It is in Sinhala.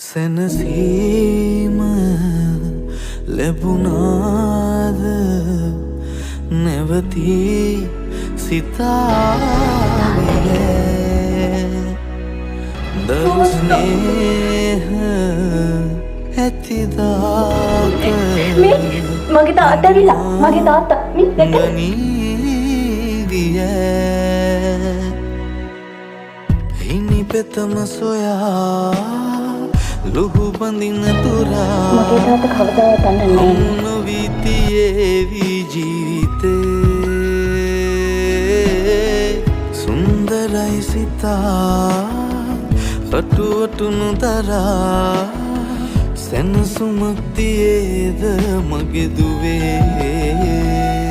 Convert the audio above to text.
සැනසීම ලැබුණාද නැවතී සිතාවේ දරුස්නේහ ඇතිදාක මගේ තාත්තා ඇවිල්ලා මගේ තාත්තා ගනීවිය හිනි පෙතම සොයා ලුහු බඳින තුරා මගේ තාත්තා කවදාවත් දන්නේ නැහැ. නොවිතියේවි ජීවිතේ සුන්දරයි සිතා කටුවටුණු දරා සැනසුමක් තියේද මගේ දුවේ